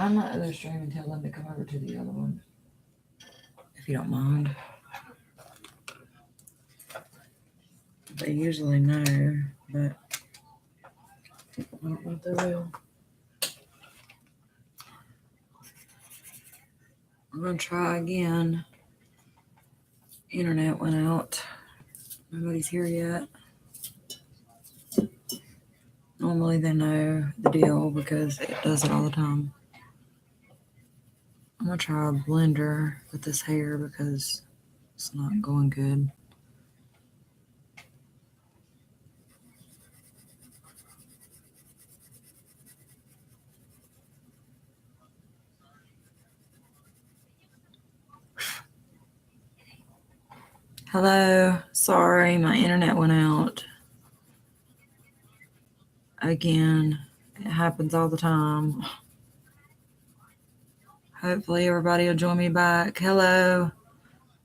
on my other stream and tell them to come over to the other one, if you don't mind. They usually know, but I don't know if they will. I'm gonna try again. Internet went out. Nobody's here yet. Normally they know the deal because it does it all the time. I'm gonna try a blender with this hair because it's not going good. Hello, sorry, my internet went out. Again, it happens all the time. Hopefully everybody will join me back. Hello,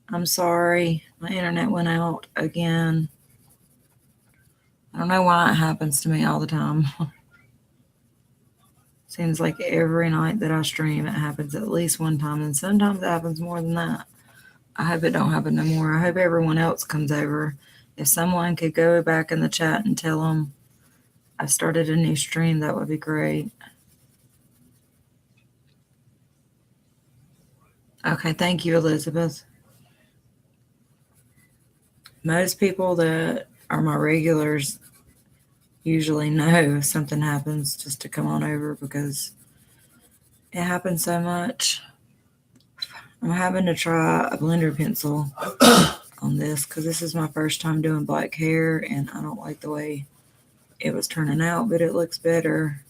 I'm sorry, my internet went out again. I don't know why it happens to me all the time. Seems like every night that I stream, it happens at least one time, and sometimes it happens more than that. I hope it don't happen no more. I hope everyone else comes over. If someone could go back in the chat and tell them I started a new stream, that would be great. Okay, thank you, Elizabeth. Most people that are my regulars usually know if something happens just to come on over because it happens so much. I'm having to try a blender pencil on this because this is my first time doing black hair and I don't like the way it was turning out, but it looks better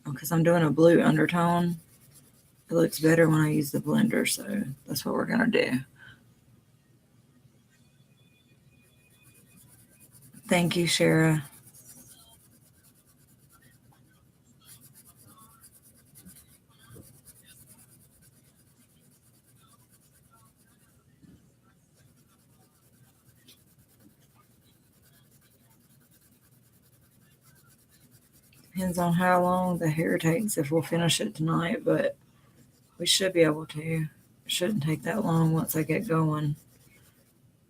because I'm doing a blue undertone. It looks better when I use the blender, so that's what we're gonna do. Thank you, Shara. Depends on how long the hair takes if we'll finish it tonight, but we should be able to. It shouldn't take that long once I get going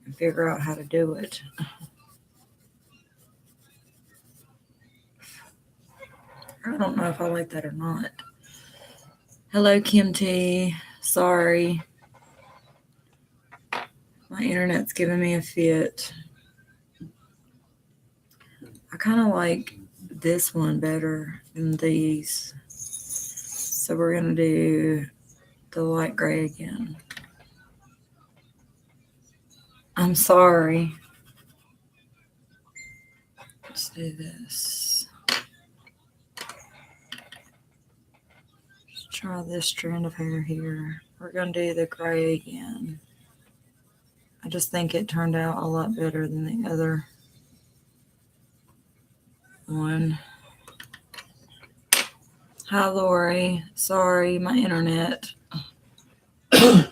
and figure out how to do it. I don't know if I like that or not. Hello, Kim T. Sorry. My internet's giving me a fit. I kind of like this one better than these. So we're going to do the light gray again. I'm sorry. Let's do this. Let's try this strand of hair here. We're going to do the gray again. I just think it turned out a lot better than the other one. Hi, Lori. Sorry, my internet. I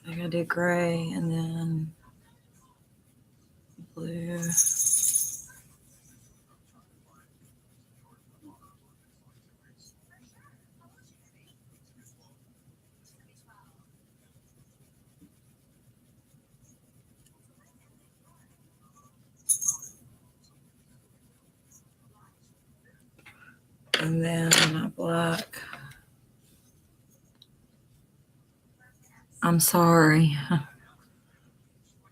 think I did gray and then blue. And then my black. I'm sorry.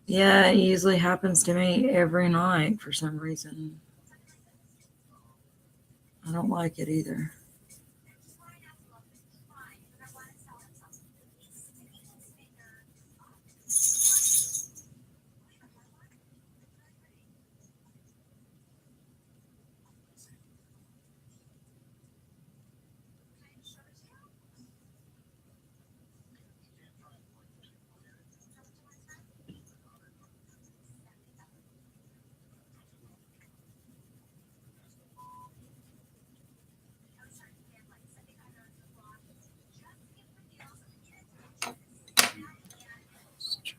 Yeah, it usually happens to me every night for some reason. I don't like it either.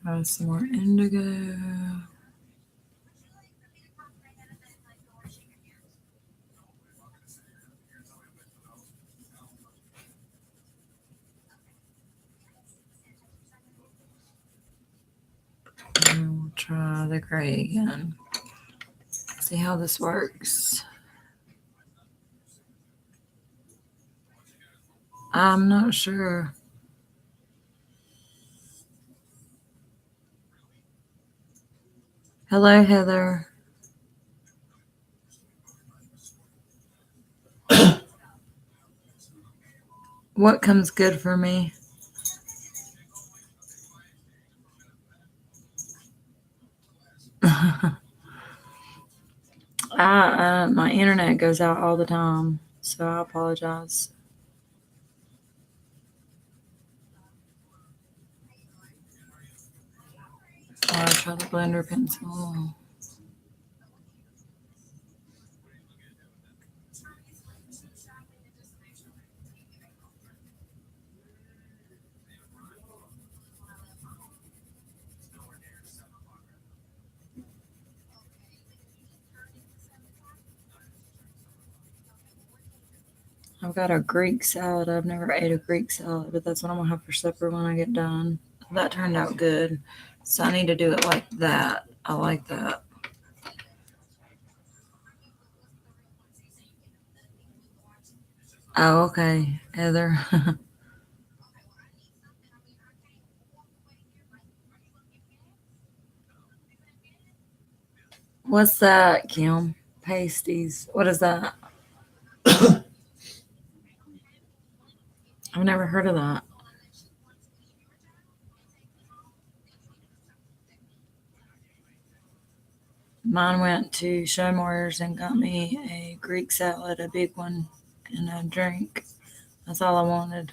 Try some more indigo. try the gray again. See how this works. I'm not sure. Hello, Heather. What comes good for me? My internet goes out all the time, so I apologize. I'll try the blender pencil. I've got a Greek salad. I've never ate a Greek salad, but that's what I'm gonna have for supper when I get done. That turned out good. So I need to do it like that. I like that. Oh, okay, Heather. What's that, Kim? Pasties. What is that? I've never heard of that. Mine went to Showmores and got me a Greek salad, a big one, and a drink. That's all I wanted.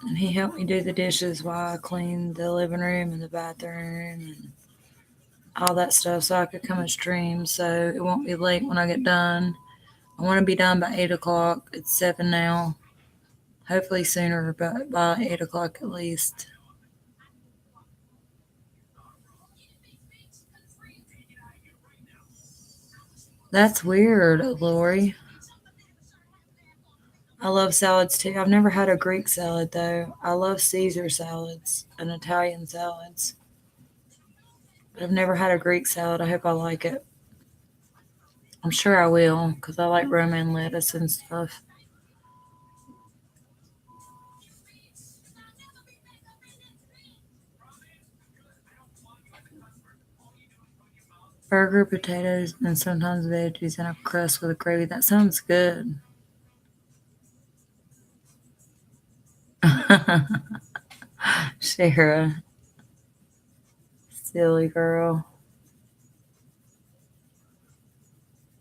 And he helped me do the dishes while I cleaned the living room and the bathroom and all that stuff so I could come and stream so it won't be late when I get done. I want to be done by 8 o'clock. It's 7 now. Hopefully sooner, but by 8 o'clock at least. That's weird, Lori. I love salads too. I've never had a Greek salad though. I love Caesar salads and Italian salads. But I've never had a Greek salad. I hope I like it. I'm sure I will because I like romaine lettuce and stuff. Burger, potatoes, and sometimes veggies and a crust with a gravy. That sounds good. Shara, silly girl.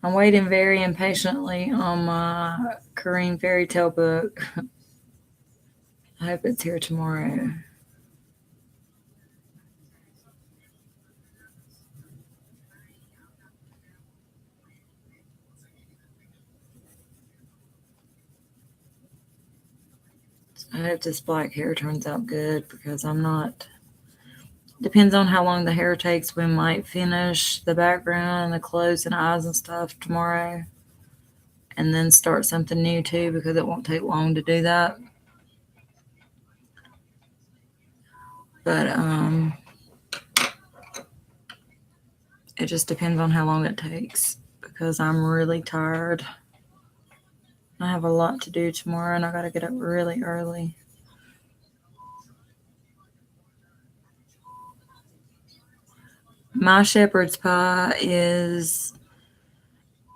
I'm waiting very impatiently on my Kareem fairy tale book. I hope it's here tomorrow. I hope this black hair turns out good because I'm not. Depends on how long the hair takes. We might finish the background and the clothes and eyes and stuff tomorrow and then start something new too because it won't take long to do that. But it just depends on how long it takes because I'm really tired. I have a lot to do tomorrow and I got to get up really early. My shepherd's pie is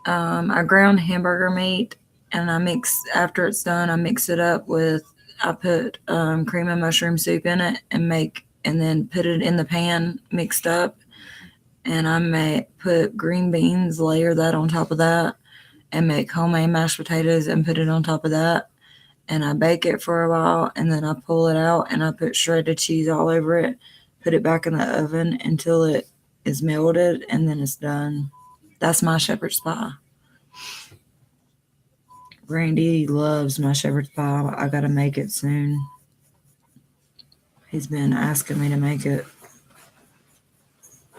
I ground hamburger meat and I mix, after it's done, I mix it up with, I put cream and mushroom soup in it and then put it in the pan mixed up. And I may put green beans, layer that on top of that, and make homemade mashed potatoes and put it on top of that. And I bake it for a while and then I pull it out and I put shredded cheese all over it, put it back in the oven until it is melted and then it's done. That's my shepherd's pie. Randy loves my shepherd's pie. I gotta make it soon. He's been asking me to make it.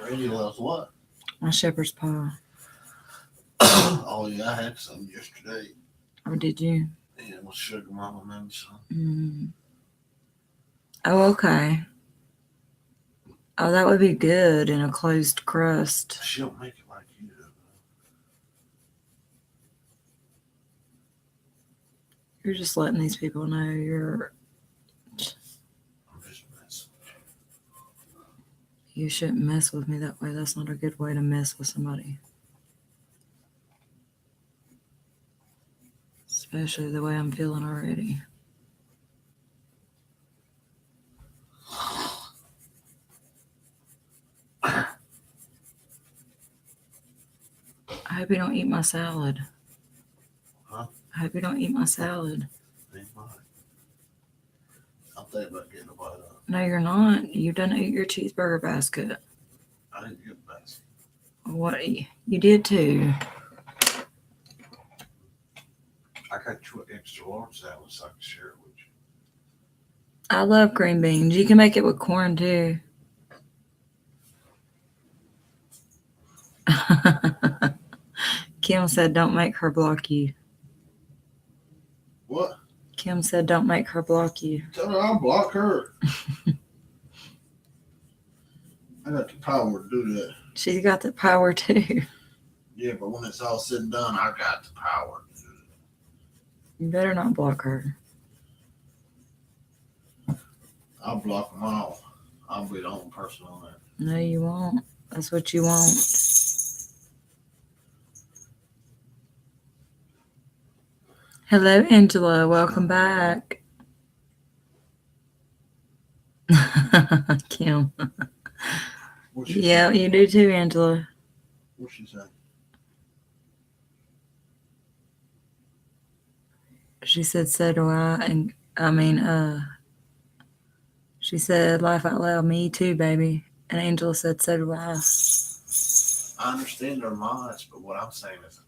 Randy loves what? My shepherd's pie. Oh yeah, I had some yesterday. Or did you? Yeah, with sugar mama and some. Oh, okay. Oh, that would be good in a closed crust. She don't make it like you do. You're just letting these people know you're. I'm just messing. You shouldn't mess with me that way. That's not a good way to mess with somebody. Especially the way I'm feeling already. I hope you don't eat my salad. Huh? I hope you don't eat my salad. They might. I'm thinking about getting a bite of it. No, you're not. You didn't eat your cheeseburger basket. I didn't get a basket. What? You did too. I got you an extra large salad so I can share it with you. I love green beans. You can make it with corn too. Kim said, don't make her block you. What? Kim said, don't make her block you. Tell her I'll block her. I got the power to do that. She's got the power too. Yeah, but when it's all said and done, I got the power to do it. You better not block her. I'll block them all. I'll be the only person on there. No, you won't. That's what you want. Hello, Angela. Welcome back. Kim. Yeah, you do too, Angela. What's she say? She said, so do I. And she said, laugh out loud, me too, baby. And Angela said, so do I. I understand their minds, but what I'm saying is,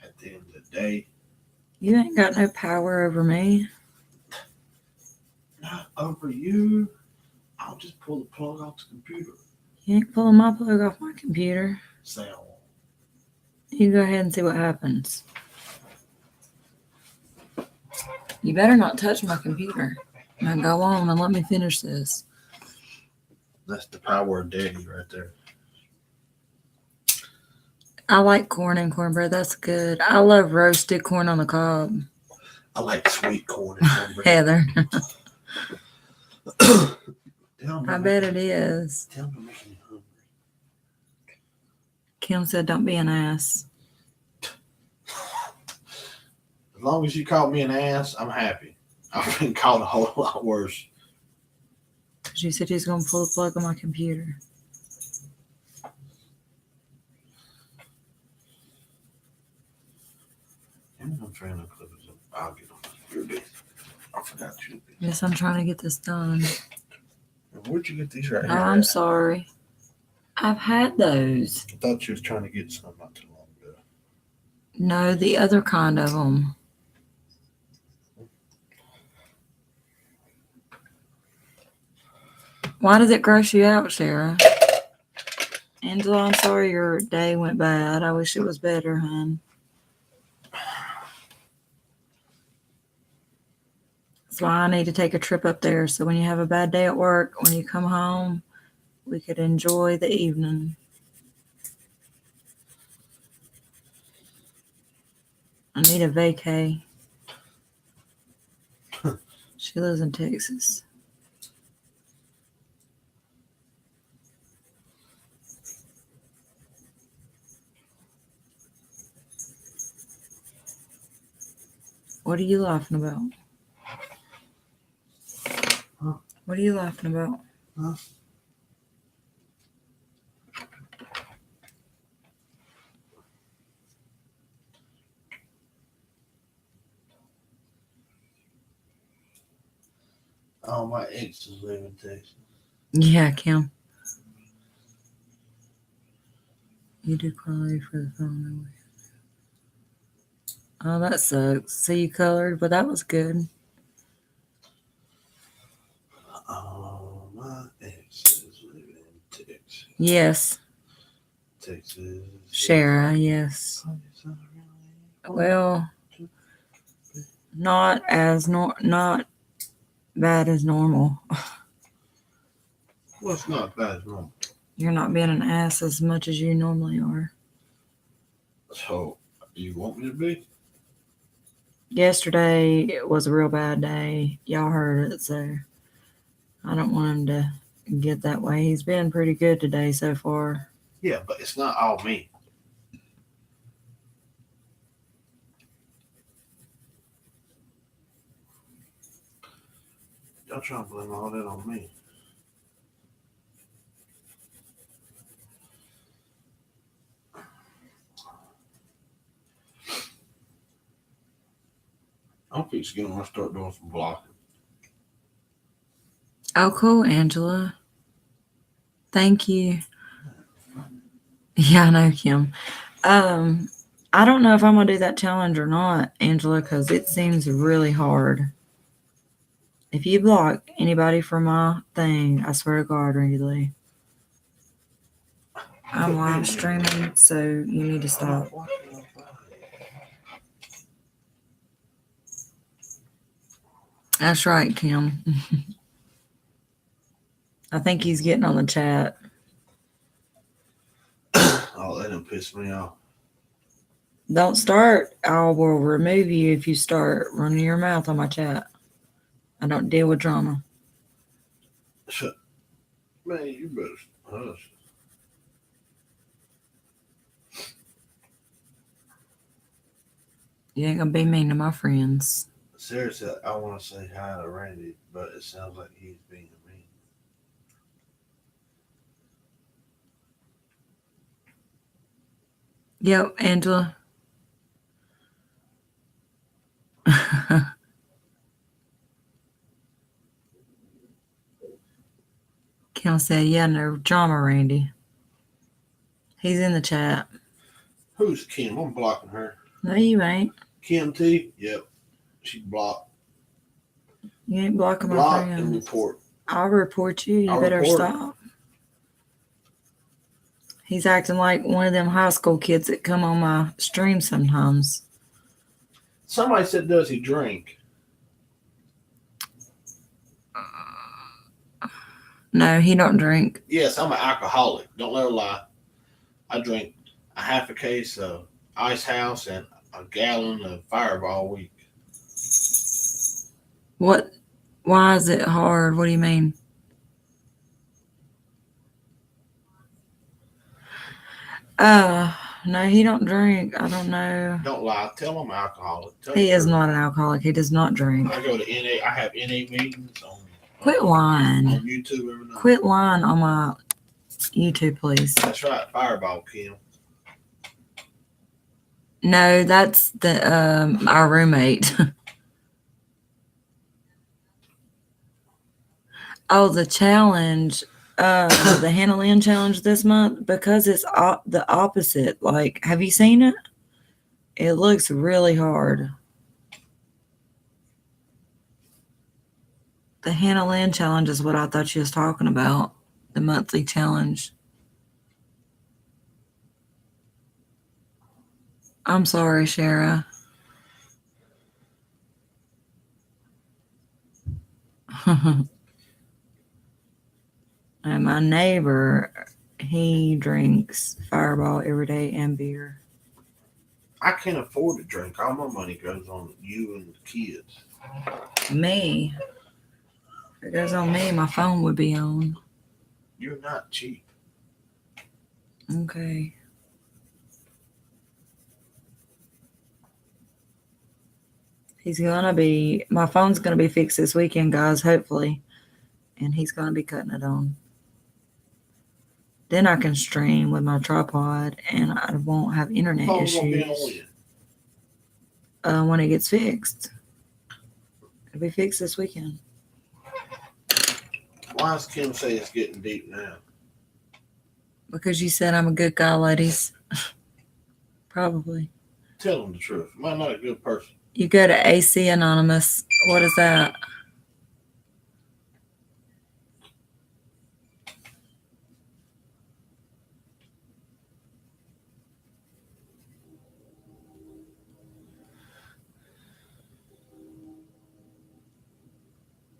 at the end of the day, You ain't got no power over me. not over you. I'll just pull the plug off the computer. You ain't pulling my plug off my computer. Say I won't. You go ahead and see what happens. You better not touch my computer. Now go on and let me finish this. That's the power of daddy right there. I like corn and cornbread. That's good. I love roasted corn on the cob. I like sweet corn and cornbread. Heather. I bet it is. Tell me making me hungry. Kim said, don't be an ass. As long as you call me an ass, I'm happy. I've been called a whole lot worse. She said she's going to pull the plug on my computer. I'm trying to clip it up. I'll get on your day. I forgot you. Yes, I'm trying to get this done. Where'd you get these right here? Oh, I'm sorry. I've had those. I thought you was trying to get some not too long ago. No, the other kind of them. Why does it gross you out, Sarah? Angela, I'm sorry your day went bad. I wish it was better, hon. That's why I need to take a trip up there. So when you have a bad day at work, when you come home, we could enjoy the evening. I need a vacay. She lives in Texas. What are you laughing about? Huh? What are you laughing about? Huh? Oh, my ex is living in Texas. Yeah, Kim. You do quality for the phone. Oh, that sucks. So you colored, but that was good. Oh, my ex is living in Texas. Yes. Texas. Shara, yes. Well, Not not bad as normal. Well, it's not bad as normal. You're not being an ass as much as you normally are. So, you want me to be? Yesterday was a real bad day. Y'all heard it, so I don't want him to get that way. He's been pretty good today so far. Yeah, but it's not all me. Y'all trying to blame all that on me. I'm fixing to start doing some blocking. Oh, cool, Angela. Thank you. Yeah, I know, Kim. I don't know if I'm gonna do that challenge or not, Angela, because it seems really hard. If you block anybody from my thing, I swear to God, Randy Lee, I'm live streaming, so you need to stop. That's right, Kim. I think he's getting on the chat. Oh, that done piss me off. Don't start. I will remove you if you start running your mouth on my chat. I don't deal with drama. Man, you better hush. You ain't gonna be mean to my friends. Seriously, I want to say hi to Randy, but it sounds like he's being mean. Yep, Angela. Kim said, yeah, no drama, Randy. He's in the chat. Who's Kim? I'm blocking her. No, you ain't. Kim T? Yep. She blocked. You ain't blocking my Block and friends. report. I'll report you. You I'll better report. stop. He's acting like one of them high school kids that come on my stream sometimes. Somebody said, does he drink? No, he don't drink. Yes, I'm an alcoholic. Don't let her lie. I drink a half a case of Ice House and a gallon of Fireball a week. What? Why is it hard? What do you mean? No, he don't drink. I don't know. Don't lie. Tell him I'm an alcoholic. Tell He the is truth. not an alcoholic. He does not drink. I go to NA. I have NA meetings on Quit lying. on YouTube every night. Quit lying on my YouTube, please. That's right. Fireball, Kim. No, that's the our roommate. Oh, the challenge, the Hannah Lynn challenge this month, because it's the opposite. Like, have you seen it? It looks really hard. The Hannah Lynn challenge is what I thought she was talking about. The monthly challenge. I'm sorry, Shara. And my neighbor, he drinks Fireball every day and beer. I can't afford to drink. All my money goes on you and the kids. Me. If it goes on me, my phone would be on. You're not cheap. Okay. My phone's gonna be fixed this weekend, guys, hopefully. And he's gonna be cutting it on. Then I can stream with my tripod and I won't have internet Phone's gonna be issues on when it gets fixed. It'll be fixed this weekend. Why does Kim say it's getting deep now? Because you said I'm a good guy, ladies. Probably. Tell him the truth. Am I not a good person? You go to AC Anonymous. What is that?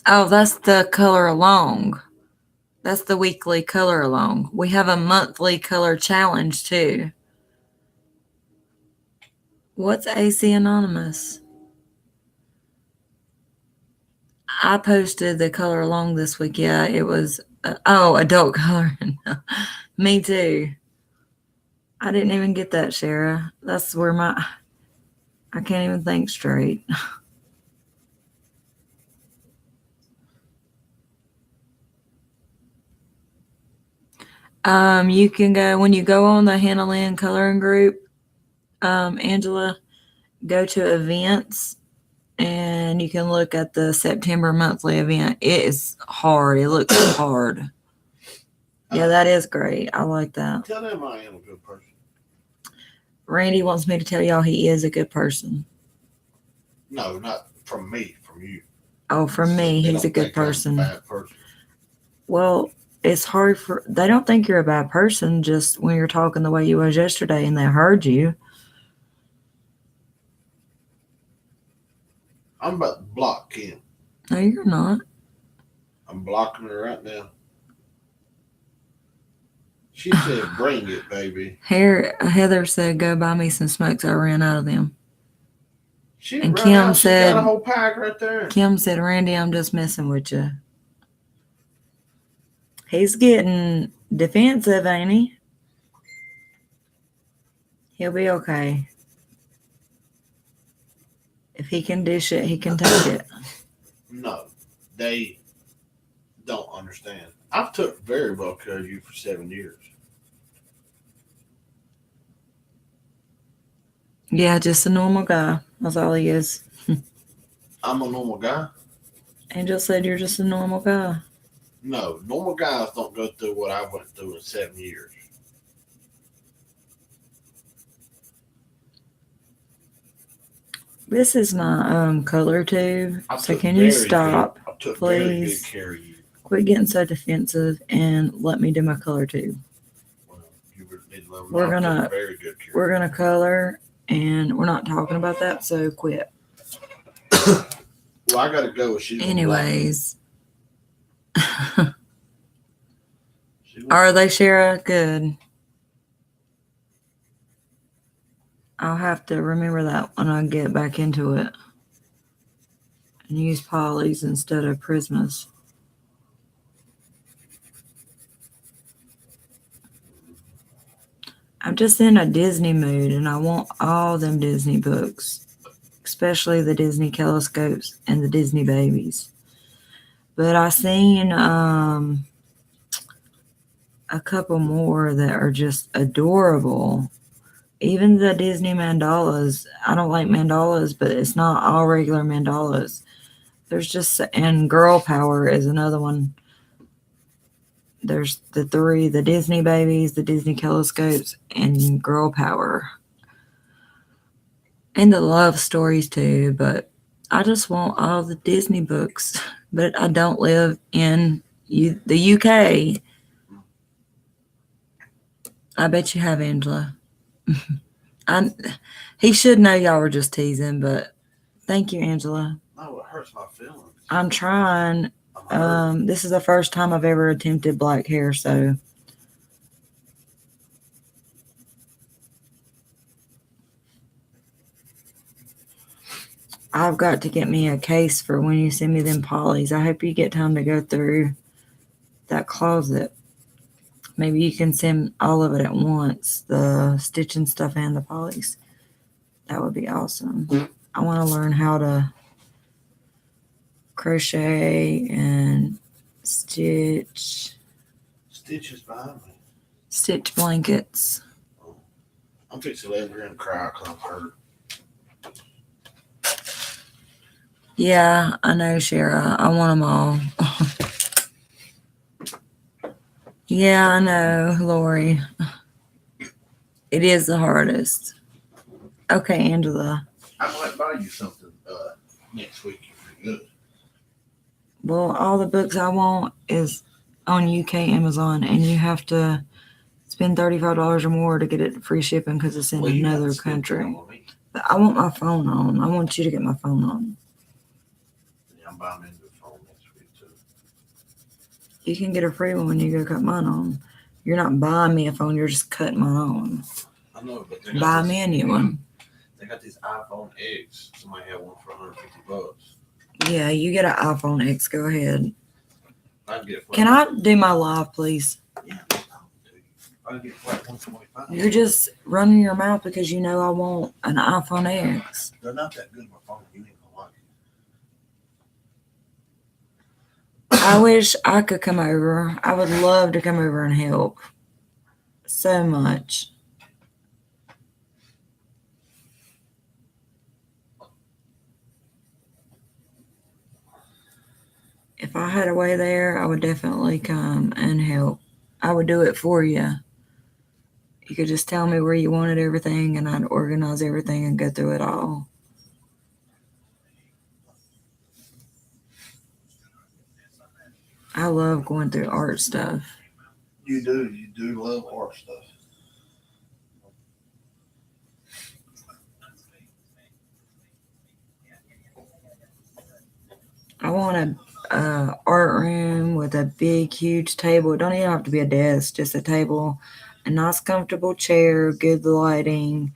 Oh, that's the color along. That's the weekly color along. We have a monthly color challenge too. What's AC Anonymous? I posted the color along this week. Yeah, it was, adult coloring. Me too. I didn't even get that, Shara. That's where I can't even think straight. You can go, when you go on the Hannah Lynn coloring group, Angela, go to events and you can look at the September monthly event. It is hard. It looks hard. Yeah, that is great. I like that. Tell them I am a good person. Randy wants me to tell y'all he is a good person. No, not from me, from you. Oh, from me, They he's a don't good think I'm a person. bad person. Well, it's hard for, they don't think you're a bad person just when you're talking the way you was yesterday and they heard you. I'm about to block Kim. No, you're not. I'm blocking her right now. She said, "Bring it, baby." Here, Heather said, "Go buy me some smokes. I ran out of them." She And ran Kim out. She said- got a whole pack right there. Kim said, "Randy, I'm just messing with you." He's getting defensive, ain't he? He'll be okay. If he can dish it, he can take it. No, they don't understand. I've took very well care of you for 7 years. Yeah, just a normal guy. That's all he is. I'm a normal guy. Angel said you're just a normal guy. No, normal guys don't go through what I went through in 7 years. This is my color tube. I So took can you very stop? good- I took very please? good care of you. Quit getting so defensive and let me do my color tube. Well, you need to love me. We're I took gonna- very good care. We're gonna color and we're not talking about that, so quit. Well, I gotta go. She's gonna Anyways. block. She gonna- Are they, Shara? Good. I'll have to remember that when I get back into it. And use polys instead of Prismas. I'm just in a Disney mood and I want all them Disney books, especially the Disney Telescopes and the Disney Babies. But I seen a couple more that are just adorable. Even the Disney mandalas. I don't like mandalas, but it's not all regular mandalas. There's just, and Girl Power is another one. There's the three, the Disney Babies, the Disney Telescopes, and Girl Power. And the love stories too, but I just want all the Disney books. But I don't live in the UK. I bet you have, Angela. He should know y'all were just teasing, but thank you, Angela. No, it hurts my feelings. I'm trying. I'm hurt. This is the first time I've ever attempted black hair, so I've got to get me a case for when you send me them polys. I hope you get time to go through that closet. Maybe you can send all of it at once, the stitching stuff and the polys. That would be awesome. I want to learn how to crochet and stitch Stitch is behind me. stitch blankets. I'm fixing to let her and cry because I'm hurt. Yeah, I know, Shara. I want them all. Yeah, I know, Lori. It is the hardest. Okay, Angela. I might buy you something next week if you're good. Well, all the books I want is on UK Amazon, and you have to spend $35 or more to get it free shipping because it's in Well, you have another to spend country. time on me. But I want my phone on. I want you to get my phone on. Yeah, I'm buying me a new phone next week. You can get a free one when you go cut mine on. You're not buying me a phone, you're just cutting mine on. I know, but Buy me a new one. They got these iPhone X. Somebody had one for $150. Yeah, you get an iPhone X. Go ahead. I can get it for Can I do my live, please? Yeah, I can get it for like $125. You're just running your mouth because you know I want an iPhone X. They're not that good of a phone. You ain't gonna like it. I wish I could come over. I would love to come over and help. So much. If I had a way there, I would definitely come and help. I would do it for you. You could just tell me where you wanted everything, and I'd organize everything and go through it all. I love going through art stuff. You do love art stuff. I want a art room with a big, huge table. It don't even have to be a desk, just a table, a nice, comfortable chair, good lighting,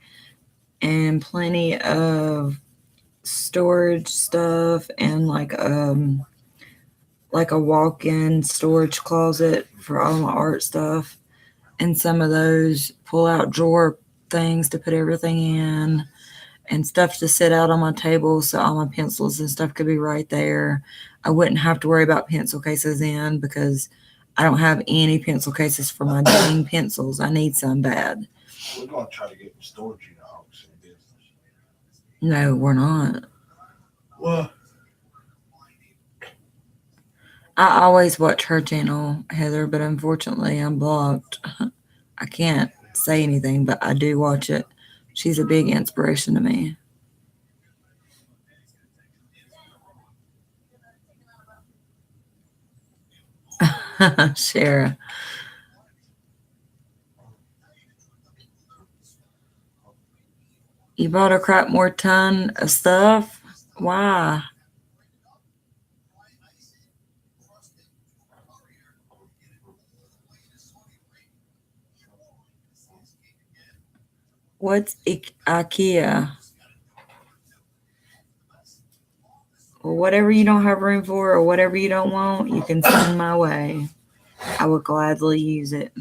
and plenty of storage stuff and like a walk-in storage closet for all my art stuff, and some of those pull-out drawer things to put everything in, and stuff to sit out on my table so all my pencils and stuff could be right there. I wouldn't have to worry about pencil cases in because I don't have any pencil cases for my dang pencils. I need some bad. We're gonna try to get some storage unit in business. No, we're not. What? I always watch her channel, Heather, but unfortunately I'm blocked. I can't say anything, but I do watch it. She's a big inspiration to me. Shara. You bought a crap more ton of stuff? Why? What's IKEA? Well, whatever you don't have room for or whatever you don't want, you can send my way. I would gladly use it.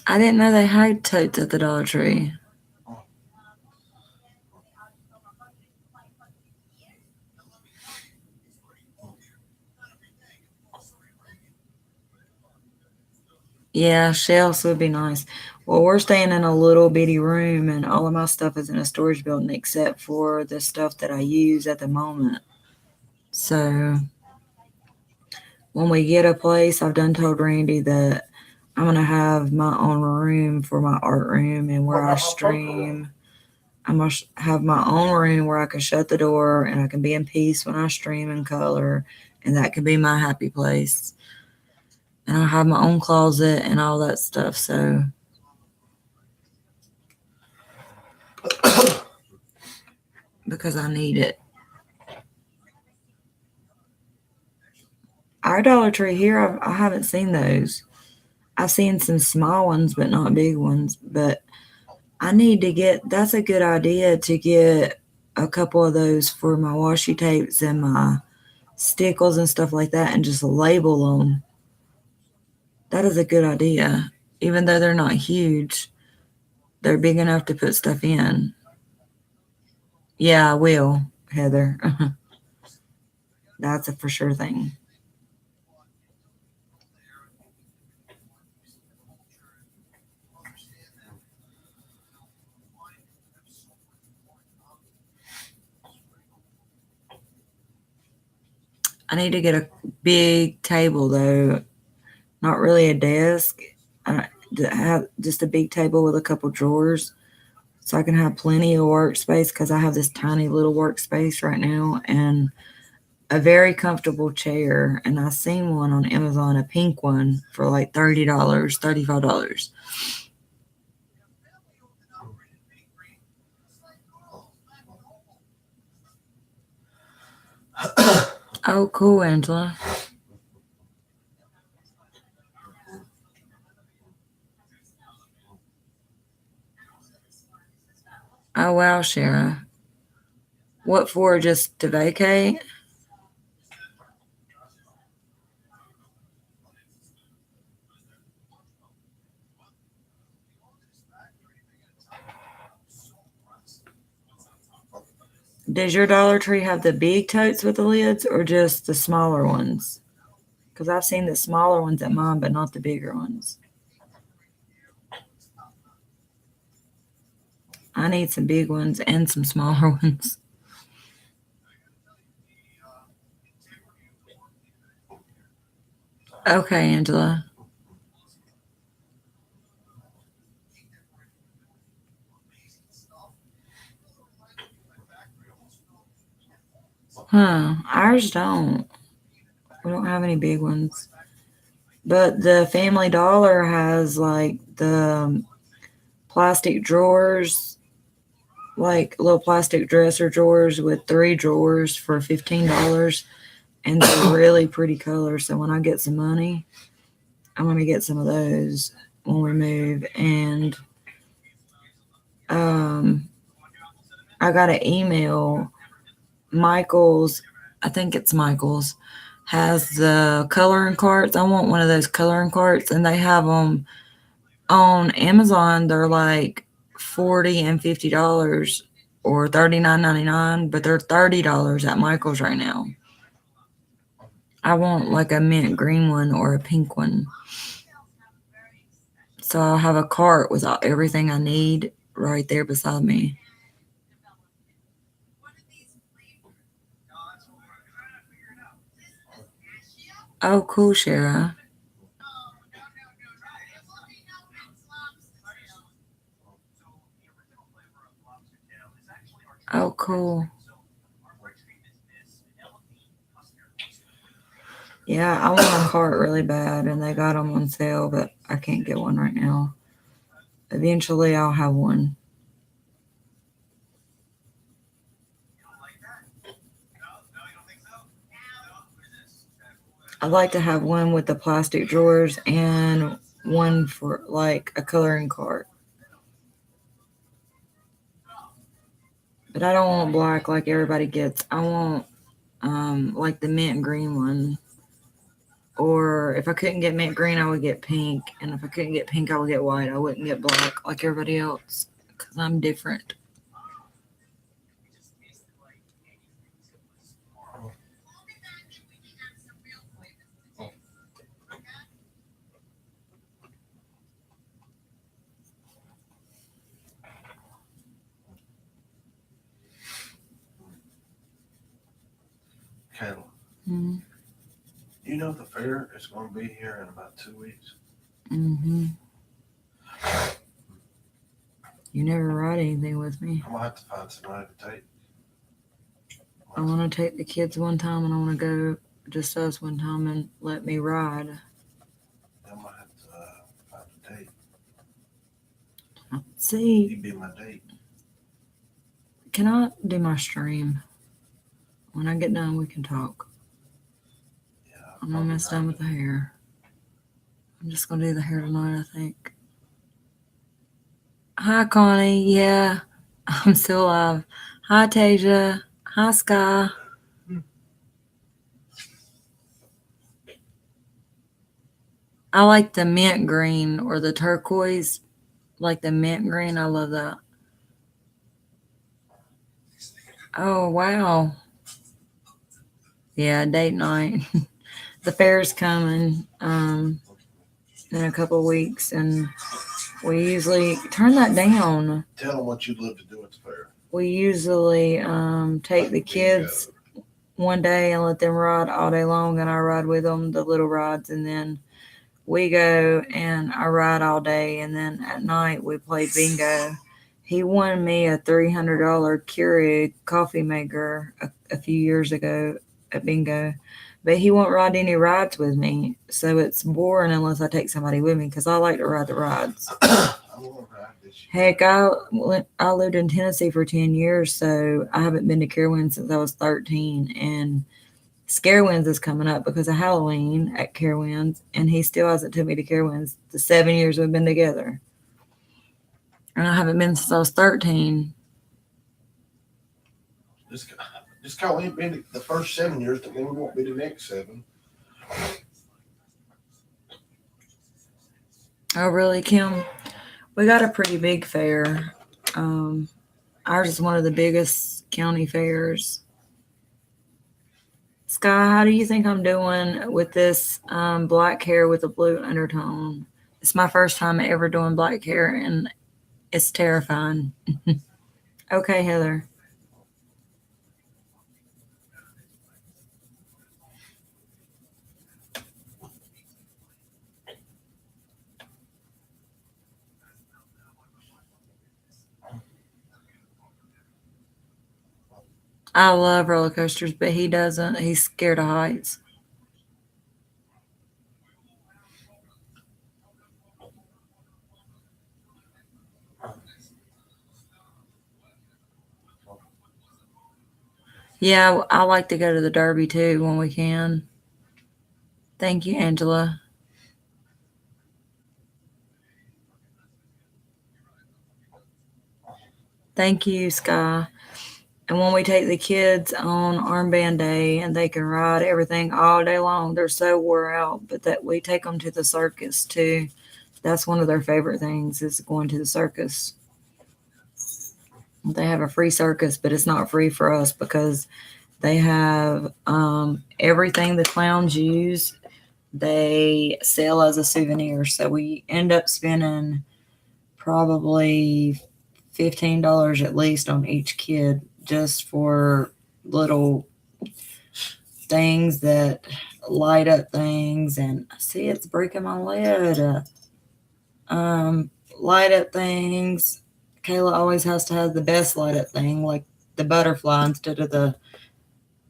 I didn't know they had totes at the Dollar Tree. Yeah, shelves would be nice. Well, we're staying in a little bitty room, and all of my stuff is in a storage building except for the stuff that I use at the moment. So when we get a place, I've done told Randy that I'm going to have my own room for my art room and where I stream. I'm going to have my own room where I can shut the door and I can be in peace when I stream and color, and that can be my happy place. And I'll have my own closet and all that stuff. So because I need it. Our Dollar Tree here, I haven't seen those. I've seen some small ones, but not big ones. But I need to get, that's a good idea to get a couple of those for my washi tapes and my stickles and stuff like that and just label them. That is a good idea. Even though they're not huge, they're big enough to put stuff in. Yeah, I will, Heather. That's a for sure thing. I need to get a big table though. Not really a desk. Have just a big table with a couple drawers so I can have plenty of workspace because I have this tiny little workspace right now, and a very comfortable chair, and I seen one on Amazon, a pink one for like $30, $35. Oh, cool, Angela. Oh, wow, Shara. What for? Just to vacate? Does your Dollar Tree have the big totes with the lids or just the smaller ones? Because I've seen the smaller ones at mine, but not the bigger ones. I need some big ones and some smaller ones. Okay, Angela. Huh. Ours don't. We don't have any big ones. But the Family Dollar has like the plastic drawers, like little plastic dresser drawers with 3 drawers for $15. And they're really pretty colors. So when I get some money, I'm going to get some of those when we move. And I got an email. Michael's, I think it's Michael's, has the coloring carts. I want one of those coloring carts, and they have them on Amazon. They're like $40 and $50 or $39.99, but they're $30 at Michael's right now. I want like a mint green one or a pink one. So I'll have a cart with everything I need right there beside me. Oh, cool, Shara. Oh, cool. Yeah, I want a cart really bad, and they got them on sale, but I can't get one right now. Eventually, I'll have one. I'd like to have one with the plastic drawers and one for like a coloring cart. But I don't want black like everybody gets. I want like the mint green one. Or if I couldn't get mint green, I would get pink. And if I couldn't get pink, I would get white. I wouldn't get black like everybody else because I'm different. Kayla, Mm-hmm. you know the fair is going to be here in about 2 weeks. Mm-hmm. You never ride anything with me. I'm going to have to find somebody to take. I want to take the kids one time, and I want to go just us one time and let me ride. I'm going to have to find a date. See, You'd be my date. can I do my stream? When I get done, we can talk. Yeah, I'm almost done with the hair. I'm just going to do the hair tonight, I think. Hi, Connie. Yeah, I'm still alive. Hi, Tasia. Hi, Sky. I like the mint green or the turquoise. Like the mint green. I love that. Oh, wow. Yeah, date night. The fair's coming in a couple of weeks, and we usually turn that down. Tell them what you'd love to do at the fair. We usually take the kids one day and let them ride all day long, and I ride with them the little rides, and then we go and I ride all day, and then at night we play bingo. He won me a $300 Keurig coffee maker a few years ago at bingo, but he won't ride any rides with me. So it's boring unless I take somebody with me because I like to ride the rides. I won't ride this year. Heck, I lived in Tennessee for 10 years, so I haven't been to Carowinds since I was 13. And Scarewinds is coming up because of Halloween at Carowinds, and he still hasn't took me to Carowinds the 7 years we've been together. And I haven't been since I was 13. This guy ain't been the first 7 years, but then we won't be the next 7. Oh, really, Kim? We got a pretty big fair. Ours is one of the biggest county fairs. Sky, how do you think I'm doing with this black hair with a blue undertone? It's my first time ever doing black hair, and it's terrifying. Okay, Heather. I love roller coasters, but he doesn't. He's scared of heights. Yeah, I like to go to the Derby too when we can. Thank you, Angela. Thank you, Sky. And when we take the kids on armband day and they can ride everything all day long, they're so wore out. But that we take them to the circus too. That's one of their favorite things is going to the circus. They have a free circus, but it's not free for us because they have everything the clowns use. They sell as a souvenir. So we end up spending probably $15 at least on each kid just for little things that light up things. And see, it's breaking my lid. Light up things. Kayla always has to have the best light up thing, like the butterfly instead of the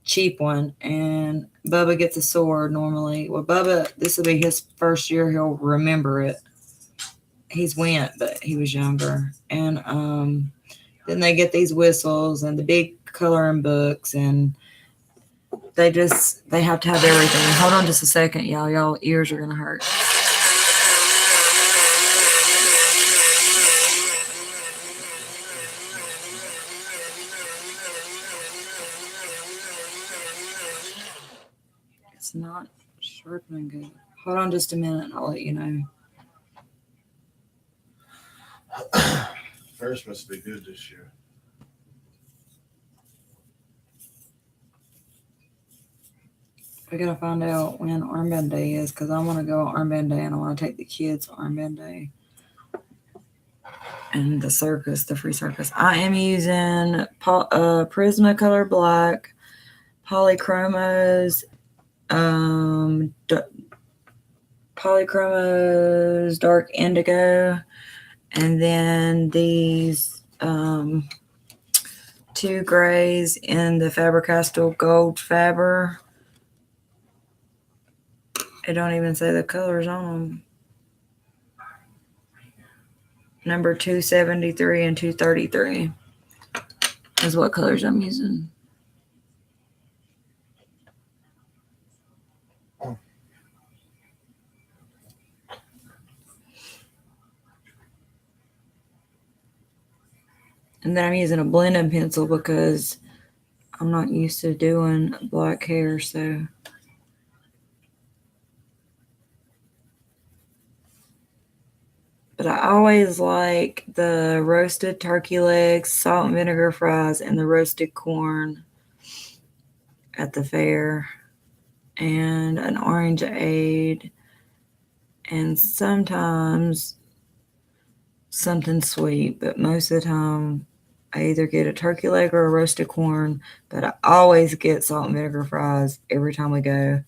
cheap one. And Bubba gets a sword normally. Well, Bubba, this will be his first year. He'll remember it. He's went, but he was younger. And then they get these whistles and the big coloring books, and they have to have everything. Hold on just a second, y'all. Y'all ears are gonna hurt. It's not sharpening good. Hold on just a minute and I'll let you know. First must be good this year. We gotta find out when armband day is because I want to go on armband day and I want to take the kids armband day. And the circus, the free circus. I am using Prismacolor Black, Polychromos, Polychromos Dark Indigo, and then these 2 grays in the Faber-Castell Gold Faber. It don't even say the colors on them. Number 273 and 233 is what colors I'm using. And then I'm using a blending pencil because I'm not used to doing black hair, so. But I always like the roasted turkey legs, salt and vinegar fries, and the roasted corn at the fair, and an orangeade, and sometimes something sweet. But most of the time, I either get a turkey leg or a roasted corn, but I always get salt and vinegar fries every time we go.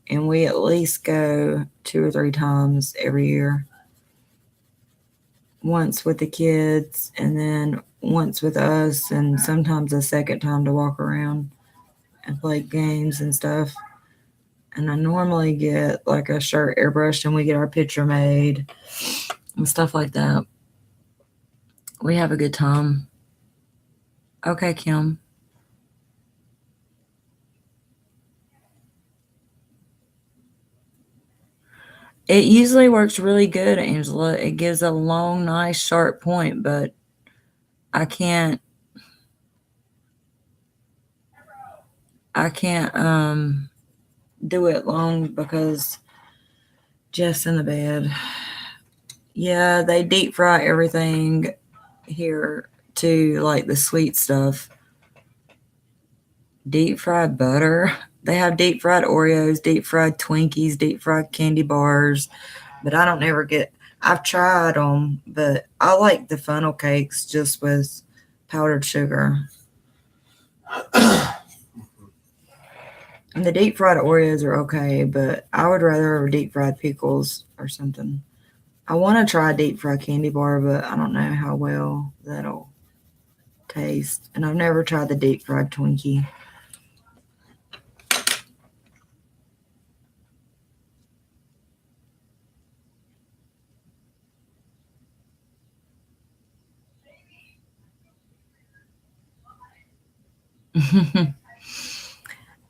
And we at least go 2 or 3 times every year. Once with the kids and then once with us, and sometimes a second time to walk around. and play games and stuff. And I normally get like a shirt airbrushed and we get our picture made and stuff like that. We have a good time. Okay, Kim. It usually works really good, Angela. It gives a long, nice, sharp point, but I can't do it long because Jeff's in the bed. Yeah, they deep fry everything here too, like the sweet stuff. Deep fried butter. They have deep fried Oreos, deep fried Twinkies, deep fried candy bars, but I don't ever get. I've tried them, but I like the funnel cakes just with powdered sugar. And the deep fried Oreos are okay, but I would rather have deep fried pickles or something. I want to try a deep fried candy bar, but I don't know how well that'll taste. And I've never tried the deep fried Twinkie.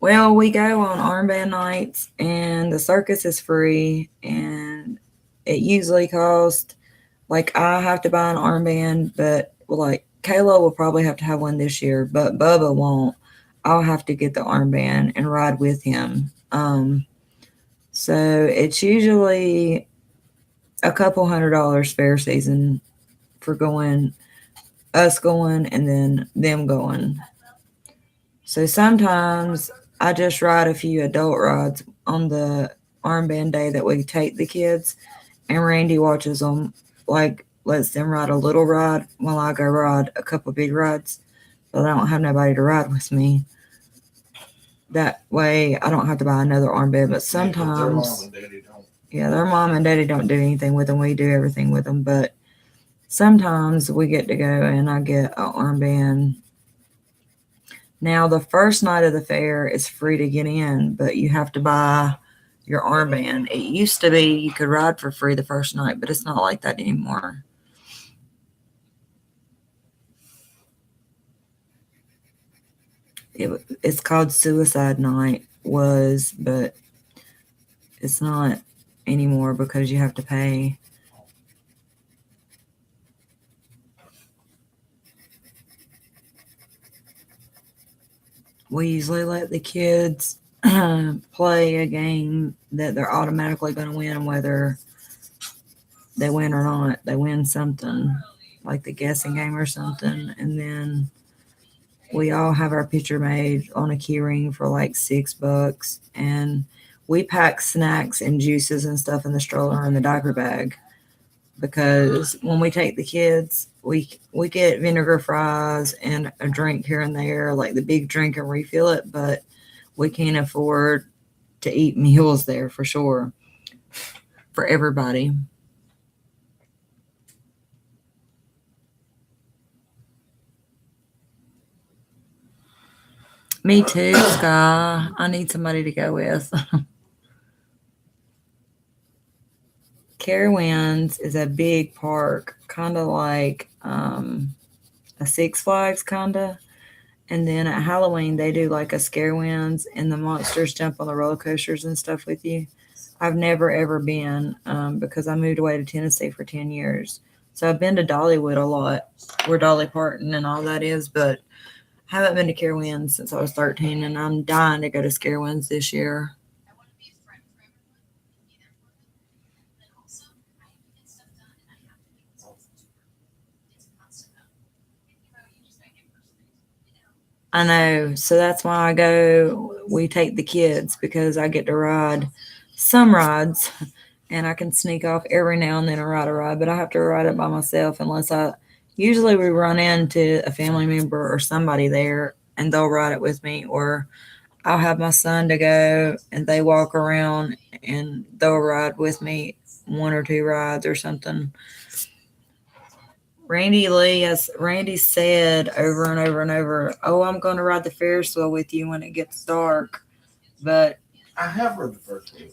Well, we go on armband nights, and the circus is free, and it usually costs like I have to buy an armband, but like Kayla will probably have to have one this year, but Bubba won't. I'll have to get the armband and ride with him. So it's usually a couple $100 fair season for us going, and then them going. So sometimes I just ride a few adult rides on the armband day that we take the kids, and Randy watches them, like lets them ride a little ride while I go ride a couple big rides. But I don't have nobody to ride with me. That way I don't have to buy another armband. But sometimes, their mom and daddy don't do anything with them. We do everything with them. But sometimes we get to go and I get an armband. Now, the first night of the fair is free to get in, but you have to buy your armband. It used to be you could ride for free the first night, but it's not like that anymore. It's called Suicide Night, but it's not anymore because you have to pay. We usually let the kids play a game that they're automatically going to win, whether they win or not. They win something, like the guessing game or something, and then we all have our picture made on a key ring for like $6, and we pack snacks and juices and stuff in the stroller in the diaper bag, because when we take the kids, we get vinegar fries and a drink here and there, like the big drink, and refill it, but we can't afford to eat meals there for sure for everybody. Me too, Sky. I need somebody to go with. Carowinds is a big park, kind of like a Six Flags, kind of. And then at Halloween, they do like a Scarewinds, and the monsters jump on the roller coasters and stuff with you. I've never, ever been because I moved away to Tennessee for 10 years. So I've been to Dollywood a lot, where Dolly Parton and all that is, but I haven't been to Carowinds since I was 13, and I'm dying to go to Scarewinds this year. I know. So that's why we take the kids, because I get to ride some rides and I can sneak off every now and then and ride a ride, but I have to ride it by myself usually we run into a family member or somebody there and they'll ride it with me, or I'll have my son to go and they walk around and they'll ride with me 1 or 2 rides or something. Randy said over and over and over, oh, I'm going to ride the Ferris wheel with you when it gets dark. But I have read the first one.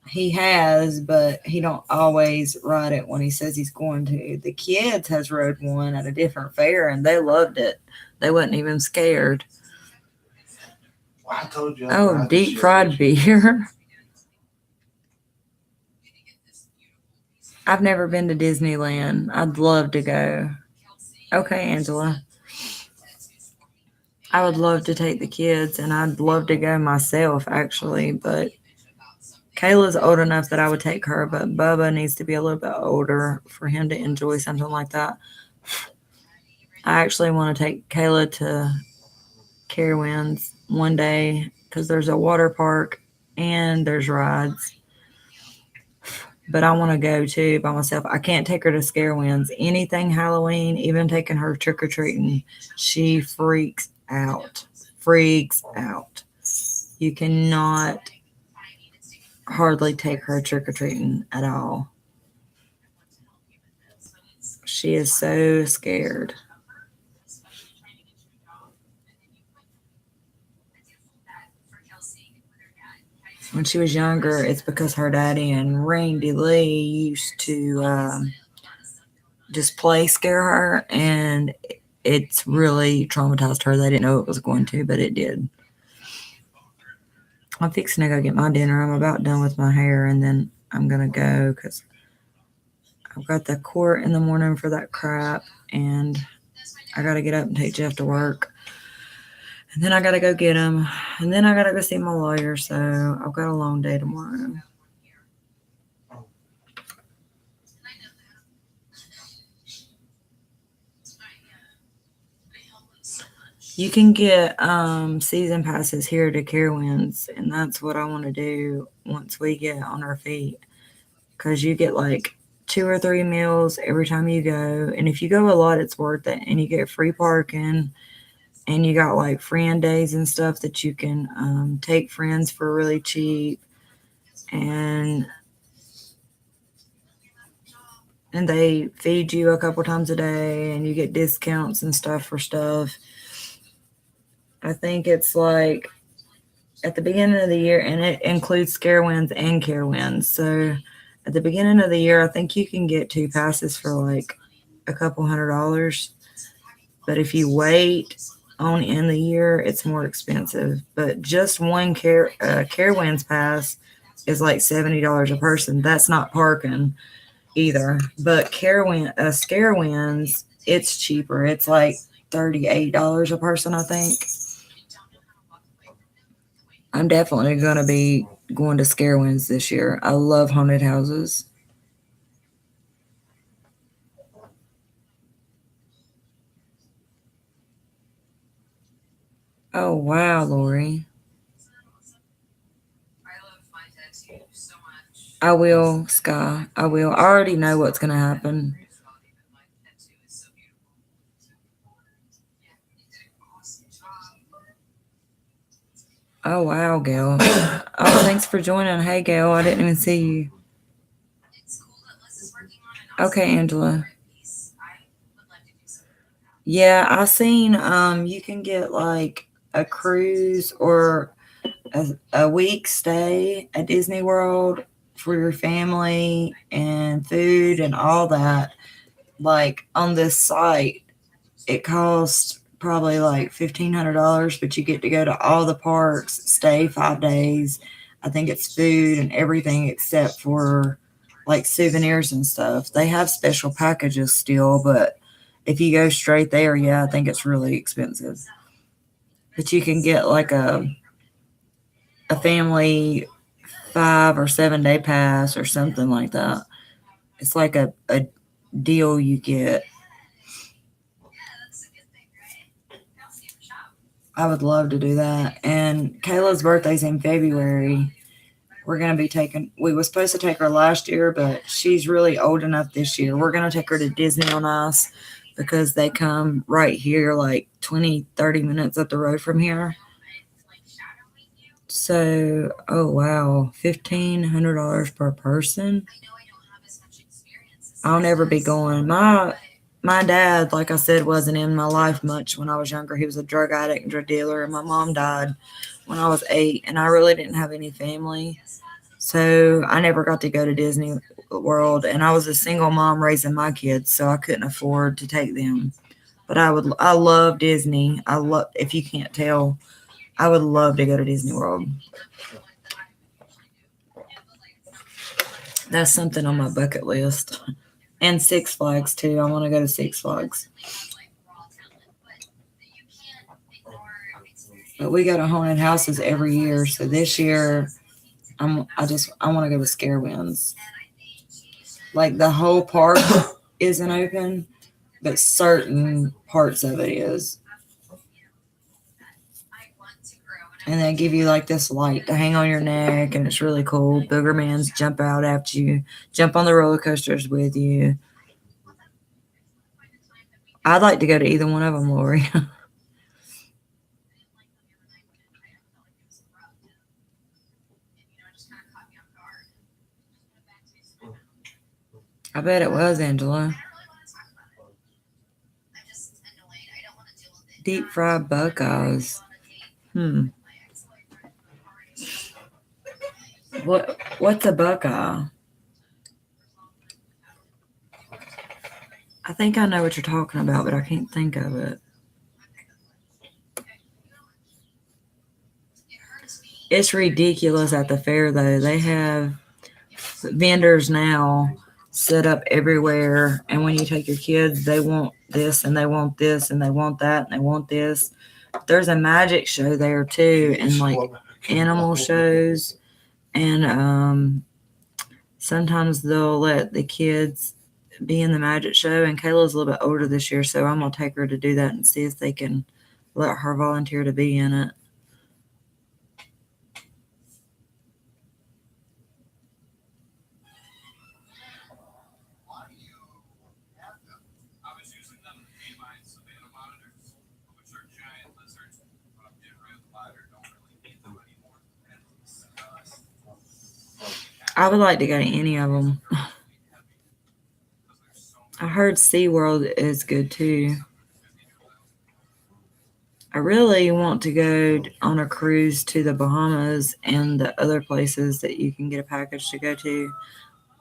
he has, but he don't always ride it when he says he's going to. The kids has rode one at a different fair and they loved it. They wasn't even scared. Well, I told you. Oh, deep fried beer. I've never been to Disneyland. I'd love to go. Okay, Angela. I would love to take the kids and I'd love to go myself actually, but Kayla's old enough that I would take her, but Bubba needs to be a little bit older for him to enjoy something like that. I actually want to take Kayla to Carowinds one day because there's a water park and there's rides. But I want to go too by myself. I can't take her to Scarewinds. Anything Halloween, even taking her trick-or-treating, she freaks out. Freaks out. You cannot hardly take her trick-or-treating at all. She is so scared. When she was younger, it's because her daddy and Randy Lee used to just play scare her, and it's really traumatized her. They didn't know it was going to, but it did. I'm fixing to go get my dinner. I'm about done with my hair, and then I'm going to go because I've got the court in the morning for that crap, and I got to get up and take Jeff to work. And then I got to go get him. And then I got to go see my lawyer. So I've got a long day tomorrow. You can get season passes here to Carowinds. And that's what I want to do once we get on our feet. Because you get like 2 or 3 meals every time you go. And if you go a lot, it's worth it. And you get free parking. And you got like friend days and stuff that you can take friends for really cheap. And they feed you a couple times a day and you get discounts and stuff for stuff. I think it's like at the beginning of the year, and it includes Scarewinds and Carowinds. So at the beginning of the year, I think you can get 2 passes for like a couple $100. But if you wait on in the year, it's more expensive. But just one Carowinds pass is like $70 a person. That's not parking either. But Scarewinds, it's cheaper. It's like $38 a person, I think. I'm definitely going to be going to Scarewinds this year. I love haunted houses. Oh, wow, Lori. I will, Sky. I will. I already know what's going to happen. Oh, wow, Gail. Oh, thanks for joining. Hey, Gail. I didn't even see you. Okay, Angela. Yeah, I seen you can get like a cruise or a week stay at Disney World for your family and food and all that. Like on this site, it costs probably like $1,500, but you get to go to all the parks, stay 5 days. I think it's food and everything except for like souvenirs and stuff. They have special packages still, but if you go straight there, yeah, I think it's really expensive. But you can get like a family 5 or 7 day pass or something like that. It's like a deal you get. I would love to do that. And Kayla's birthday's in February. We're going to be we were supposed to take her last year, but she's really old enough this year. We're going to take her to Disney on Ice because they come right here, like 20, 30 minutes up the road from here. So, oh wow, $1,500 per person. I'll never be going. my dad, like I said, wasn't in my life much when I was younger. He was a drug addict and drug dealer, and my mom died when I was 8, and I really didn't have any family. So I never got to go to Disney World, and I was a single mom raising my kids, so I couldn't afford to take them. But I love Disney. If you can't tell, I would love to go to Disney World. That's something on my bucket list. And Six Flags too. I want to go to Six Flags. But we go to haunted houses every year. So this year, I want to go to Scarewinds. Like the whole park isn't open, but certain parts of it is. And they give you like this light to hang on your neck, and it's really cool. Boogermans jump out after you, jump on the roller coasters with you. I'd like to go to either one of them, Lori. I bet it was, Angela. Deep fried Buckeyes. What's a Buckeye? I think I know what you're talking about, but I can't think of it. It's ridiculous at the fair, though. They have vendors now set up everywhere, and when you take your kids, they want this, and they want this, and they want that, and they want this. There's a magic show there, too, and like animal shows, and sometimes they'll let the kids be in the magic show, and Kayla's a little bit older this year, so I'm gonna take her to do that and see if they can let her volunteer to be in it. I would like to go to any of them. I heard SeaWorld is good too. I really want to go on a cruise to the Bahamas and the other places that you can get a package to go to,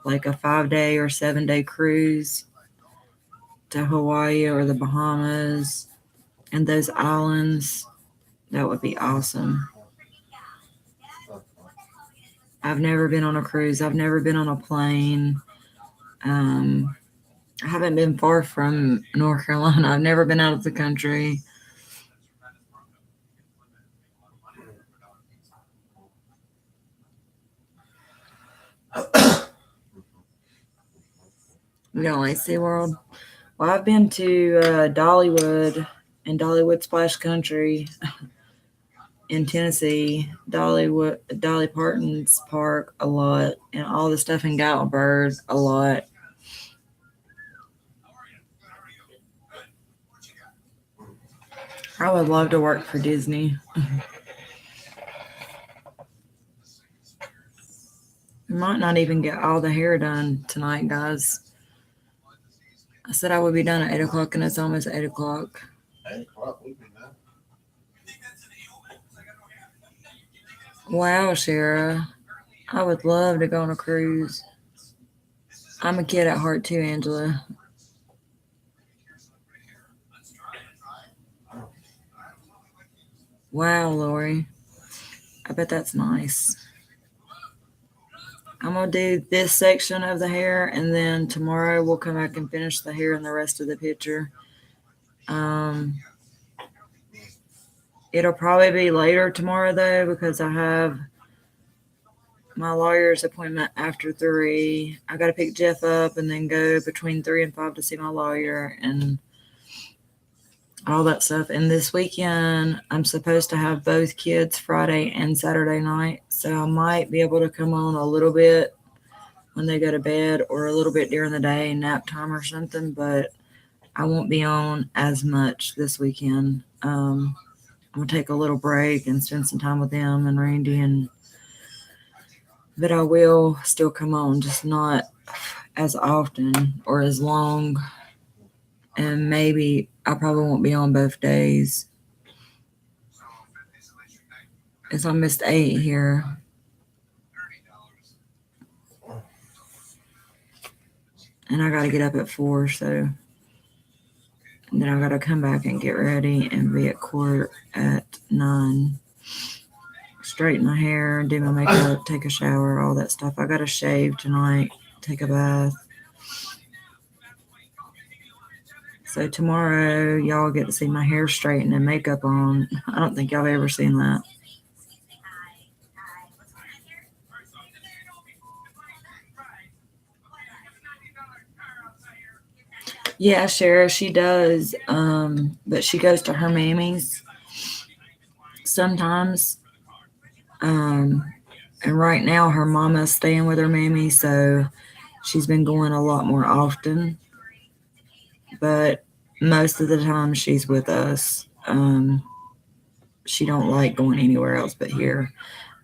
like a 5-day or 7-day cruise to Hawaii or the Bahamas and those islands. That would be awesome. I've never been on a cruise. I've never been on a plane. I haven't been far from North Carolina. I've never been out of the country. You don't like SeaWorld? Well, I've been to Dollywood and Dollywood Splash Country in Tennessee, Dolly Parton's Park a lot, and all the stuff in Gatlinburg a lot. I would love to work for Disney. We might not even get all the hair done tonight, guys. I said I would be done at 8 o'clock, and it's almost 8 o'clock. 8 o'clock, we'll be done. Wow, Shara. I would love to go on a cruise. I'm a kid at heart too, Angela. Wow, Lori. I bet that's nice. I'm going to do this section of the hair, and then tomorrow we'll come back and finish the hair and the rest of the picture. It'll probably be later tomorrow, though, because I have my lawyer's appointment after 3. I got to pick Jeff up and then go between 3 and 5 to see my lawyer and all that stuff. And this weekend, I'm supposed to have both kids Friday and Saturday night. So I might be able to come on a little bit when they go to bed or a little bit during the day, nap time or something. But I won't be on as much this weekend. I'm going to take a little break and spend some time with them and Randy. But I will still come on, just not as often or as long. And maybe I probably won't be on both days. It's almost 8 here. And I got to get up at 4, so. And then I got to come back and get ready and be at court at 9. Straighten my hair, do my makeup, take a shower, all that stuff. I got to shave tonight, take a bath. So tomorrow, y'all get to see my hair straightened and makeup on. I don't think y'all have ever seen that. Yeah, Sheriff, she does. But she goes to her mammy's sometimes. And right now her mama's staying with her mammy, so she's been going a lot more often. But most of the time she's with us. She don't like going anywhere else but here.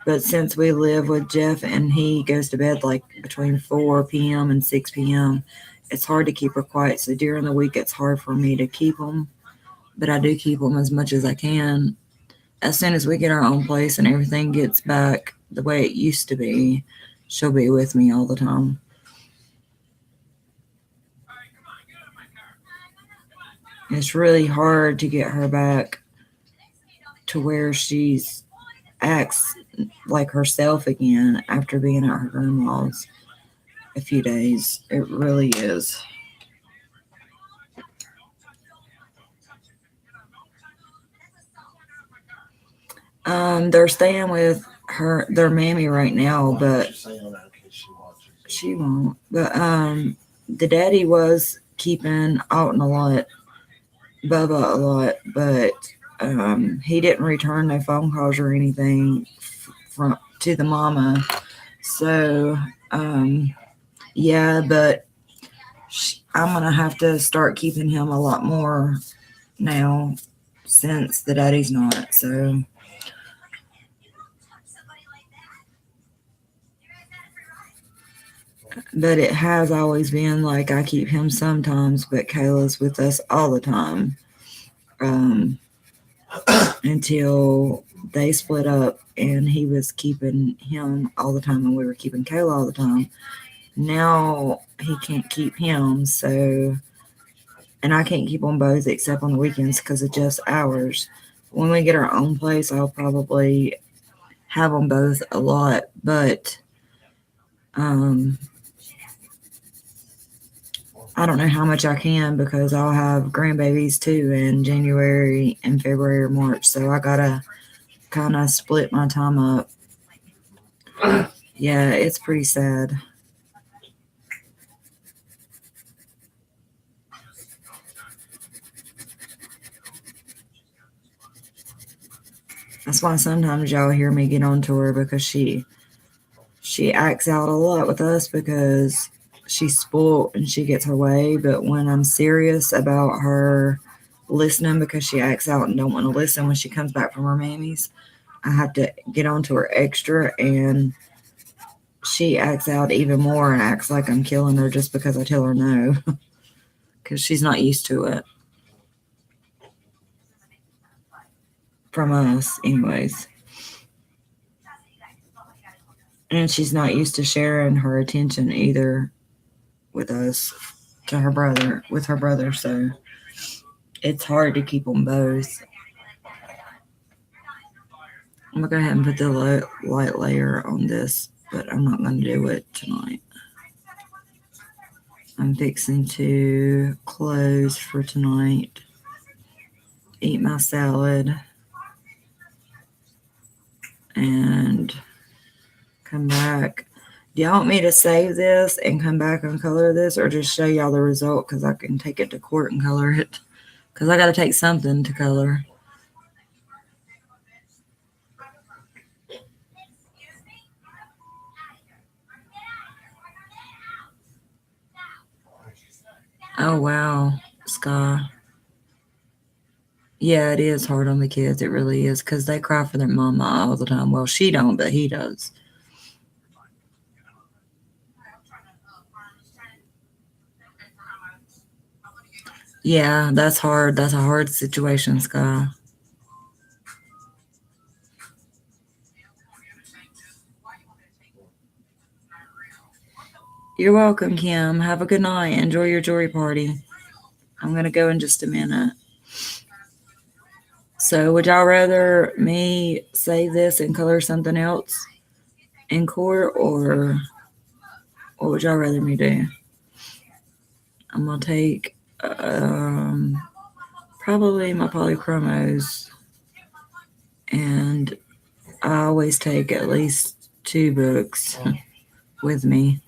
But since we live with Jeff and he goes to bed like between 4 p.m. and 6 p.m., it's hard to keep her quiet. So during the week, it's hard for me to keep them. But I do keep them as much as I can. As soon as we get our own place and everything gets back the way it used to be, she'll be with me all the time. It's really hard to get her back to where she's acts like herself again after being at her grandma's a few days. It really is. They're staying with their mammy right now, but she won't. But the daddy was keeping Alton a lot, Bubba a lot, but he didn't return no phone calls or anything to the mama. So yeah, but I'm gonna have to start keeping him a lot more now since the daddy's not. So but it has always been like I keep him sometimes, but Kayla's with us all the time. Until they split up and he was keeping him all the time and we were keeping Kayla all the time. Now he can't keep him, so, and I can't keep them both except on the weekends because of just hours. When we get our own place, I'll probably have them both a lot, but I don't know how much I can because I'll have grandbabies too in January and February or March. So I gotta kind of split my time up. Yeah, it's pretty sad. That's why sometimes y'all hear me get on to her because she acts out a lot with us because she's spoiled and she gets her way. But when I'm serious about her listening because she acts out and don't want to listen when she comes back from her mammy's, I have to get on to her extra, and she acts out even more and acts like I'm killing her just because I tell her no because she's not used to it from us anyways. And she's not used to sharing her attention either with us with her brother. So it's hard to keep them both. I'm going to go ahead and put the light layer on this, but I'm not going to do it tonight. I'm fixing to close for tonight, eat my salad, and come back. Do y'all want me to save this and come back and color this, or just show y'all the result because I can take it to court and color it? Because I got to take something to color. Oh, wow, Sky. Yeah, it is hard on the kids. It really is because they cry for their mama all the time. Well, she don't, but he does. Yeah, that's hard. That's a hard situation, Sky. You're welcome, Kim. Have a good night. Enjoy your jewelry party. I'm going to go in just a minute. So, would y'all rather me save this and color something else in court, or what would y'all rather me do? I'm going to take probably my polychromos, and I always take at least 2 books with me.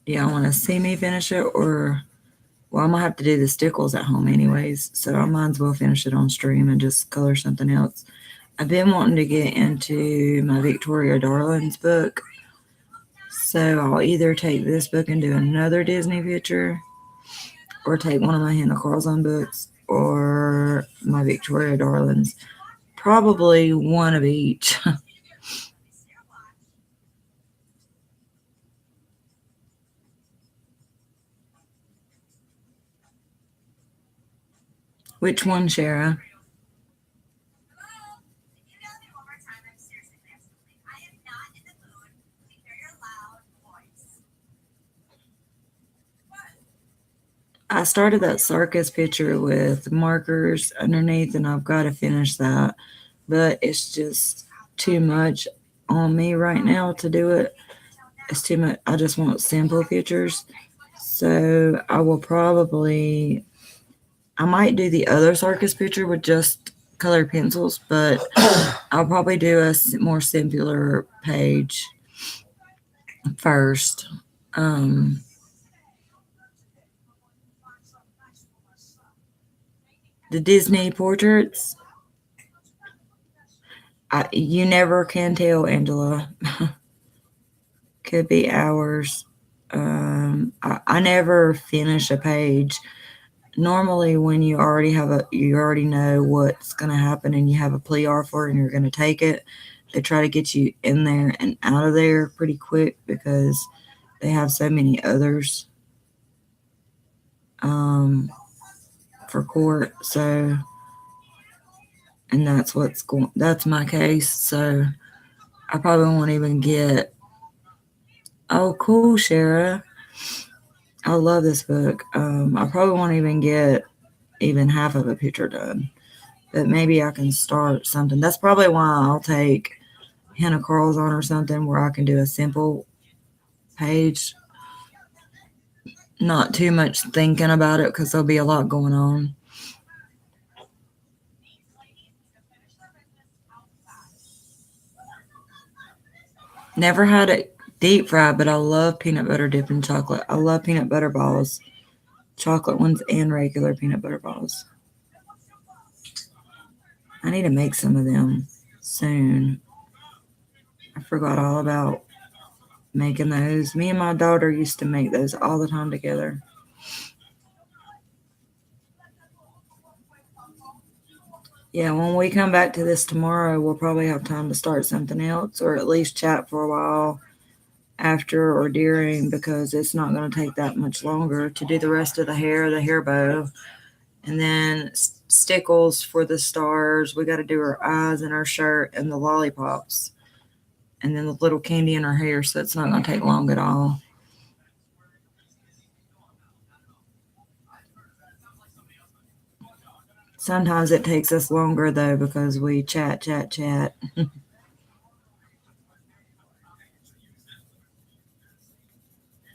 Do y'all want to see me finish it, or well, I'm gonna have to do the stickles at home anyways, so I might as well finish it on stream and just color something else. I've been wanting to get into my Victoria Darling's book, so I'll either take this book and do another Disney picture, or take one of my Hannah Carlson books, or my Victoria Darling's. Probably one of each. Which one, Shara? I started that circus picture with markers underneath, and I've got to finish that. But it's just too much on me right now to do it. It's too much. I just want simple pictures. So I will probably, I might do the other circus picture with just colored pencils, but I'll probably do a more simpler page first. The Disney portraits, you never can tell, Angela. Could be hours. I never finish a page. Normally, when you already know what's going to happen, and you have a plea offer and you're going to take it, they try to get you in there and out of there pretty quick because they have so many others for court. So, and that's my case. So I probably won't even get. Oh, cool, Shara. I love this book. I probably won't even get even half of a picture done, but maybe I can start something. That's probably why I'll take Hannah Carlson or something where I can do a simple page. Not too much thinking about it because there'll be a lot going on. Never had it deep fried, but I love peanut butter dipped in chocolate. I love peanut butter balls, chocolate ones and regular peanut butter balls. I need to make some of them soon. I forgot all about making those. Me and my daughter used to make those all the time together. Yeah, when we come back to this tomorrow, we'll probably have time to start something else, or at least chat for a while after or during, because it's not going to take that much longer to do the rest of the hair bow, and then stickles for the stars. We got to do her eyes and her shirt and the lollipops, and then the little candy in her hair, so it's not going to take long at all. Sometimes it takes us longer, though, because we chat.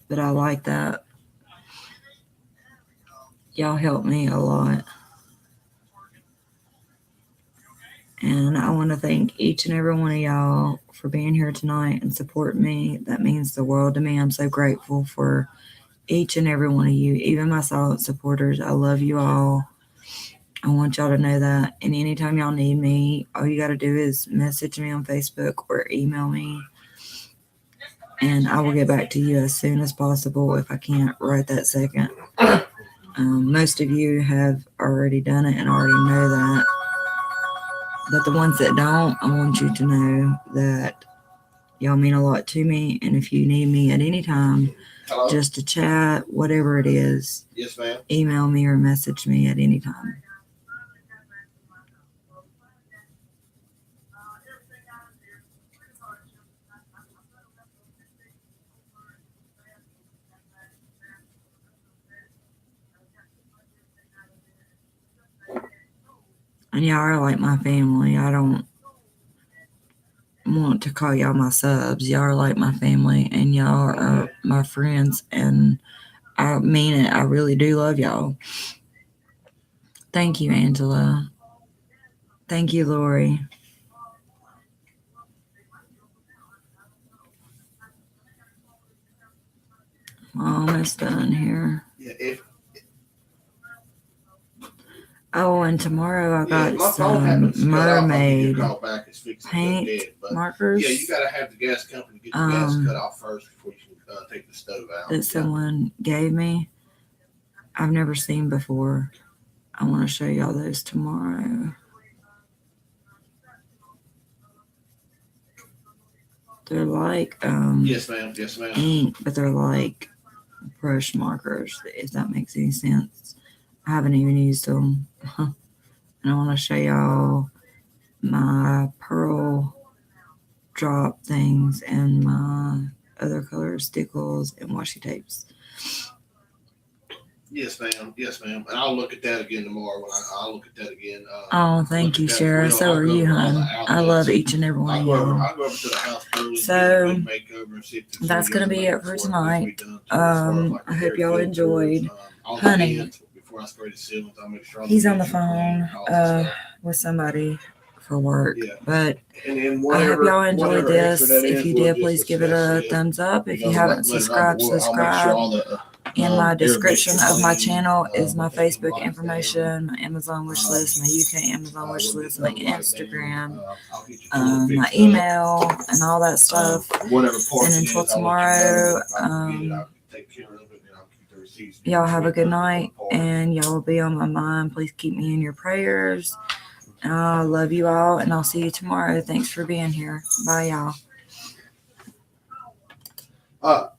But I like that. Y'all help me a lot. And I want to thank each and every one of y'all for being here tonight and supporting me. That means the world to me. I'm so grateful for each and every one of you, even my silent supporters. I love you all. I want y'all to know that. And anytime y'all need me, all you got to do is message me on Facebook or email me. And I will get back to you as soon as possible if I can't right that second. Most of you have already done it and already know that. But the ones that don't, I want you to know that y'all mean a lot to me. And if you need me at any time, Hello? just to chat, whatever it is, Yes, ma'am. email me or message me at any time. And y'all are like my family. I don't want to call y'all my subs. Y'all are like my family, and y'all are my friends. And I mean it. I really do love y'all. Thank you, Angela. Thank you, Lori. Almost done here. Yeah, Oh, and tomorrow I got my phone happens some to cut off. I'll give you a mermaid call back. It's fixing to go paint dead, but markers yeah, you gotta have the gas company get the gas cut off first before you can take the stove out. that someone gave me. I've never seen before. I want to show y'all those tomorrow. They're like Yes, ma'am. Yes, ma'am. ink, but they're like brush markers, if that makes any sense. I haven't even used them. And I want to show y'all my pearl drop things and my other color stickles and washi tapes. Yes, ma'am. Yes, ma'am. And I'll look at that again tomorrow. When I'll look at that again. Oh, thank you, Shara. So are you, hon. I love each and every one of y'all. I'll go over to the house early. So, makeover and see if that's gonna be it for tonight. I hope y'all enjoyed. Honey, before I spray the ceilings, I'll make sure he's on the phone with somebody for work. Yeah. But and then I hope y'all enjoyed whatever this. extra that If is, you we'll did, just please give it discuss a thumbs up. If you know, haven't later on, subscribed, I'll make sure subscribe. all the In my air description mixture of my clean, channel is my everything Facebook like that. information, my Amazon wish list, my UK Amazon wish we'll list, get my those right Instagram, there. I'll get your tool my fixed email, and all that up. stuff. Whatever parts And it until is, I'll let you know. tomorrow, If I can get it, I'll take care of it, and I'll keep the receipts. y'all have a good night, and y'all will be on my mind. Please keep me in your prayers. I love you all, and I'll see you tomorrow. Thanks for being here. Bye, y'all.